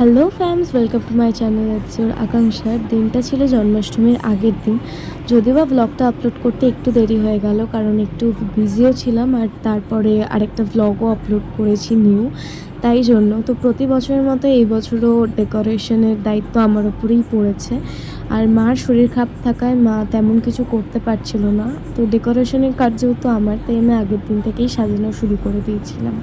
Hello fams, welcome to my channel. It's your আকাঙ্ক্ষার। দিনটা ছিল জন্মাষ্টমীর আগের দিন। যদিও বা ব্লগটা আপলোড করতে একটু দেরি হয়ে গেল, কারণ একটু বিজিও ছিলাম, আর তারপরে আরেকটা ব্লগও আপলোড করেছি নিউ, তাই জন্য। তো প্রতি বছরের মতো এই বছরও ডেকোরেশনের দায়িত্ব আমার ওপরেই পড়েছে। আর মার শরীর খারাপ থাকায় মা তেমন কিছু করতে পারছিল না। তো ডেকোরেশনের কাজ যেহেতু আমার, তাই আমি আগের দিন থেকেই সাজানো শুরু করে দিয়েছিলাম।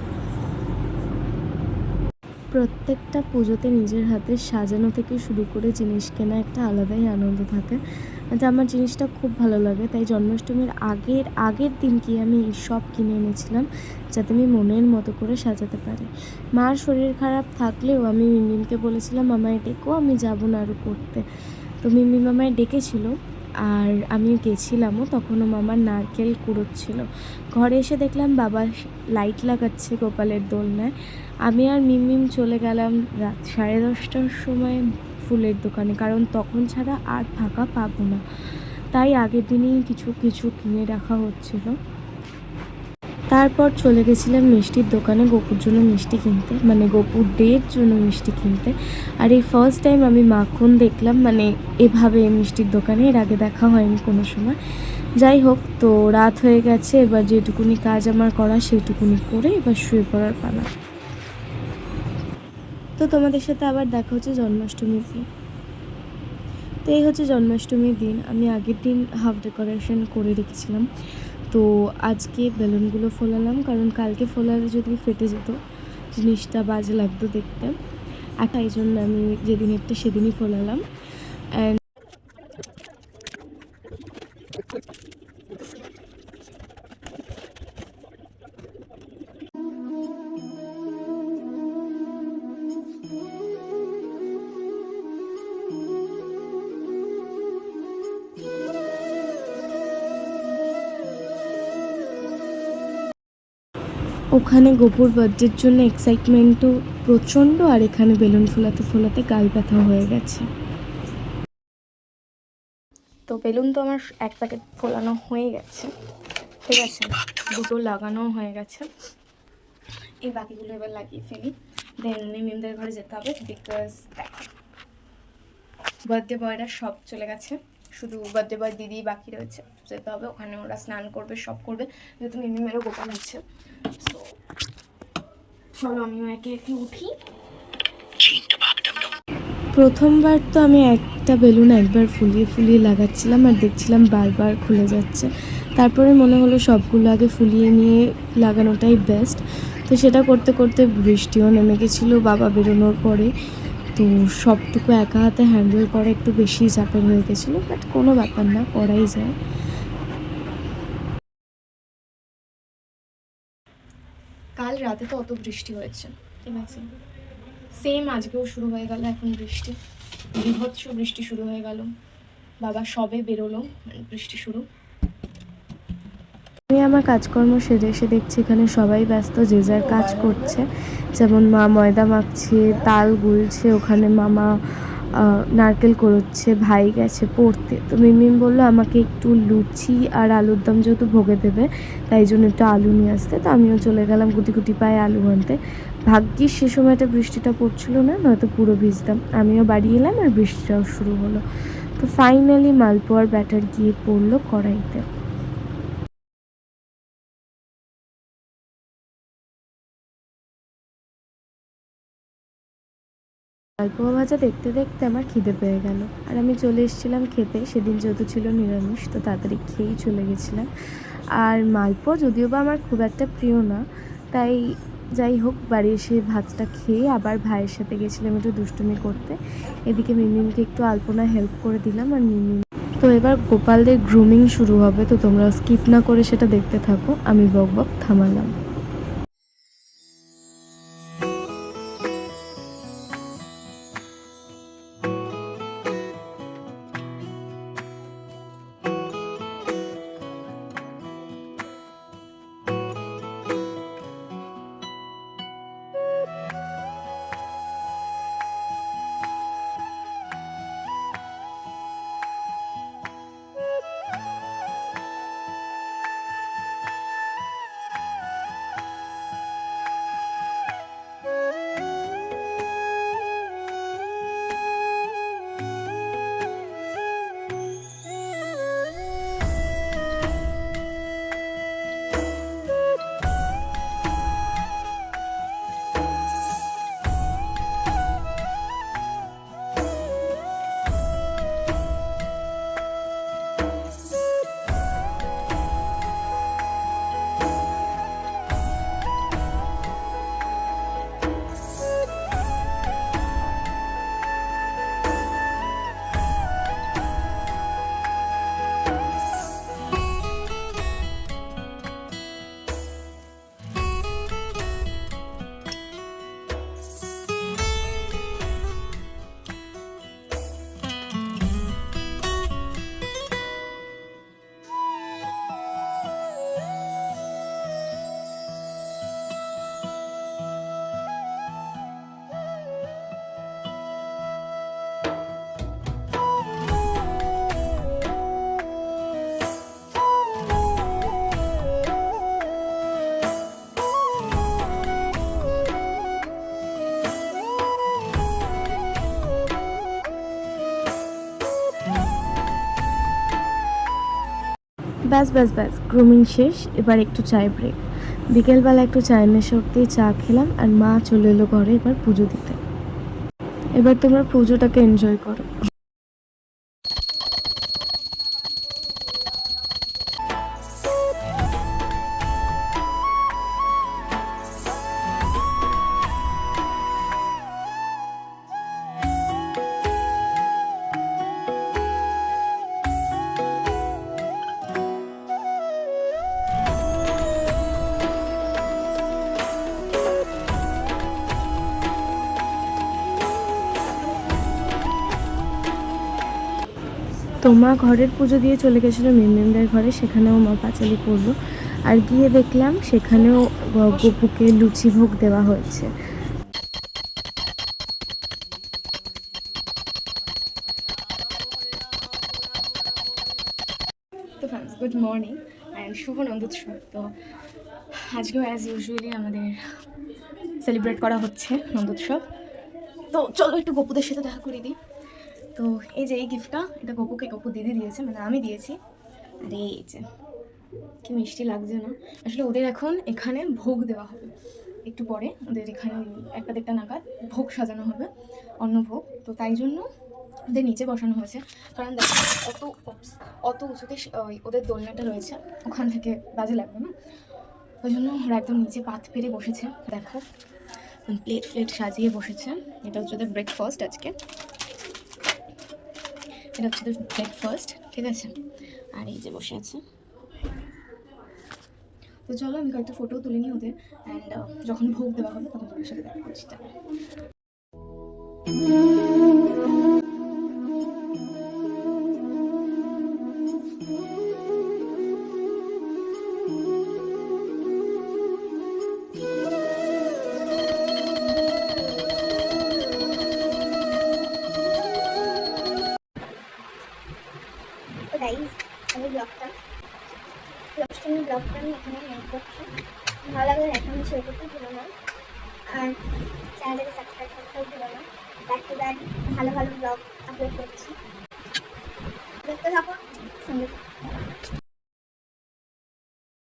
প্রত্যেকটা পুজোতে নিজের হাতে সাজানো থেকে শুরু করে জিনিস কেনা একটা আলাদাই আনন্দ থাকে। যে আমার জিনিসটা খুব ভালো লাগে, তাই জন্মাষ্টমীর আগের দিন কি আমি সব কিনে এনেছিলাম, যাতে আমি মনের মতো করে সাজাতে পারি। মার শরীর খারাপ থাকলেও আমি মিমিমকে বলেছিলাম আমায় ডেকো, আমি যাবো না আরও করতে। তো মিমি মামায় ডেকেছিল, আর আমি গেছিলামও। তখনও মামার নারকেল কুড়োচ্ছিল। ঘরে এসে দেখলাম বাবা লাইট লাগাচ্ছে গোপালের দোলনায়। আমি আর মিমিম চলে গেলাম রাত 10:30টার সময় ফুলের দোকানে, কারণ তখন ছাড়া আর ফাঁকা পাবো না। তাই আগের দিনই কিছু কিছু কিনে রাখা হচ্ছিল। তারপর চলে গেছিলাম মিষ্টির দোকানে গপুর জন্য মিষ্টি কিনতে, মানে গপুর ডের জন্য মিষ্টি কিনতে। আর এই ফার্স্ট টাইম আমি মাখন দেখলাম, মানে এভাবে মিষ্টির দোকানে এর আগে দেখা হয়নি কোনো সময়। যাই হোক, তো রাত হয়ে গেছে, এবার যেটুকুনি কাজ আমার করা সেটুকুনি করে এবার শুয়ে পড়ার পালা। তো তোমাদের সাথে আবার দেখা হচ্ছে জন্মাষ্টমীর দিন। তো এই হচ্ছে জন্মাষ্টমীর দিন। আমি আগের দিন হাফ ডেকোরেশন করে রেখেছিলাম। তো আজকে বেলুনগুলো ফোলালাম, কারণ কালকে ফোলালে যদি ফেটে যেত জিনিসটা বাজে লাগতো দেখতে। আর তাই জন্য আমি যেদিনেরটা সেদিনই ফোলালাম। অ্যান্ড ওখানে গপুর বার্থডের জন্য এক্সাইটমেন্টও প্রচণ্ড, আর এখানে বেলুন ফোলাতে ফোলাতে গাল ব্যথা হয়ে গেছে। তো বেলুন তো আমার এক প্যাকেট ফোলানো হয়ে গেছে, ঠিক আছে, দুটো লাগানো হয়ে গেছে। এই বাকিগুলো এবার লাগিয়ে ফেলি, দেন মিমদের ঘরে যেতে হবে। বিকজ বার্থডে বয়রা সব চলে গেছে, শুধু বার্থডে বয় দিদি বাকি রয়েছে, যেতে হবে ওখানে। ওরা স্নান করবে, সব করবে, যেহেতু মিমিমেরও গোপাল আছে। তো চলো আমিও একে একে উঠি। প্রথমবার তো আমি একটা বেলুন একবার ফুলিয়ে ফুলিয়ে লাগাচ্ছিলাম, আর দেখছিলাম বারবার খুলে যাচ্ছে। তারপরে মনে হলো সবগুলো আগে ফুলিয়ে নিয়ে লাগানোটাই বেস্ট। তো সেটা করতে করতে বৃষ্টিও নেমে গেছিলো বাবা বেরোনোর পরে। তো সবটুকু একা হাতে হ্যান্ডেল করা একটু বেশি চাপের হয়ে গেছিলো, বাট কোনো ব্যাপার না, করাই যায়। কাল রাতে তো অত বৃষ্টি হয়েছে, ঠিক আছে, সেম আজকেও শুরু হয়ে গেল এখন বৃষ্টি, বিভৎস বৃষ্টি শুরু হয়ে গেল। বাবা সবে বেরোলো, বৃষ্টি শুরু। আমি আমার কাজকর্ম সেরে এসে দেখছি এখানে সবাই ব্যস্ত, যে যার কাজ করছে। যেমন মা ময়দা মাখছে, তাল গুলছে, ওখানে মামা নারকেল কুড়োচ্ছে, ভাই গেছে পড়তে। তো মিমিম বললো আমাকে একটু লুচি আর আলুর দম যেহেতু ভোগে দেবে, তাই জন্য একটু আলু নিয়ে আসতে। তো আমিও চলে গেলাম গুটি গুটি পায়ে আলু আনতে। ভাগ্যিস সে সময়টা বৃষ্টিটা পড়ছিল না, নয়তো পুরো ভিজতাম। আমিও বাড়ি এলাম আর বৃষ্টিটাও শুরু হলো। তো ফাইনালি মালপোয়ার ব্যাটার গিয়ে পড়লো কড়াইতে। মালপোয়া ভাজা দেখতে দেখতে আমার খিদে পেয়ে গেল, আর আমি চলে এসেছিলাম খেতে। সেদিন যেহেতু ছিল নিরামিষ, তো তাড়াতাড়ি খেয়েই চলে গেছিলাম। আর মালপোয়া যদিও বা আমার খুব একটা প্রিয় না, তাই যাই হোক বাড়ি এসে ভাতটা খেয়ে আবার ভাইয়ের সাথে গেছিলাম একটু দুষ্টুমি করতে। এদিকে মিমিমকে একটু আলপনা হেল্প করে দিলাম, আর মিমিম তো এবার গোপালদের গ্রুমিং শুরু হবে। তো তোমরা স্কিপ না করে সেটা দেখতে থাকো, আমি বক বক থামালাম। ব্যাস ব্যাস ব্যাস, গ্রুমিং শেষ, এবার একটু চায় ব্রেক। বিকেলবেলা একটু চায়ের নেশা উঠতেই চা খেলাম, আর মা চলে এলো ঘরে এবার পুজো দিতে। এবার তোমরা পুজোটাকে এনজয় করো। তো মা ঘরের পুজো দিয়ে চলে গেছিলো মিমদের ঘরে, সেখানেও মা পাঁচালি পড়লো। আর গিয়ে দেখলাম সেখানেও গপুকে লুচি ভোগ দেওয়া হয়েছে। তো ফ্রেন্ডস, গুড মর্নিং অ্যান্ড শুভ নন্দোৎসব। তো আজকেও অ্যাজ ইউজুয়ালি আমাদের সেলিব্রেট করা হচ্ছে নন্দোৎসব। তো চলো একটু গপুদের সাথে দেখা করে দিই। তো এই যে এই গিফটটা, এটা গপুকে গপু দিদি দিয়েছে, মানে আমি দিয়েছি। আর এই যে কি মিষ্টি লাগছে না? আসলে ওদের এখন এখানে ভোগ দেওয়া হবে একটু পরে, ওদের এখানে ওই 1টা-1:30 নাগাদ ভোগ সাজানো হবে, অন্নভোগ। তো তাই জন্য ওদের নিচে বসানো হয়েছে, কারণ দেখো অত উঁচুতে ওদের দোলনাটা রয়েছে, ওখান থেকে বাজে লাগবে না, ওই জন্য ওরা একদম নিচে পাত পেরে বসেছে। দেখো প্লেট ফ্লেট সাজিয়ে বসেছে। এটা হচ্ছে ওদের ব্রেকফাস্ট আজকে, এটা হচ্ছে ওদের ব্রেকফাস্ট, ঠিক আছে। আর এই যে বসে আছে। তো চলো আমি কয়েকটা ফটো তুলে নিই ওদের, অ্যান্ড যখন ভোগ দেওয়া হবে তখন তোমাদের সাথে দেখা করছি। তো গাইজ, আমি অষ্টমী ব্লগটা আমি এখানে এন্ড করছি। ভালো লাগলে এখন শেয়ার করতে ভুলো না, আর চ্যানেলটাকে সাবস্ক্রাইব করতেও ভুলো না। ব্যাক টু ব্যাক ভালো ভালো ব্লগ আপলোড করছি, দেখতে থাকো, সঙ্গে থাকো।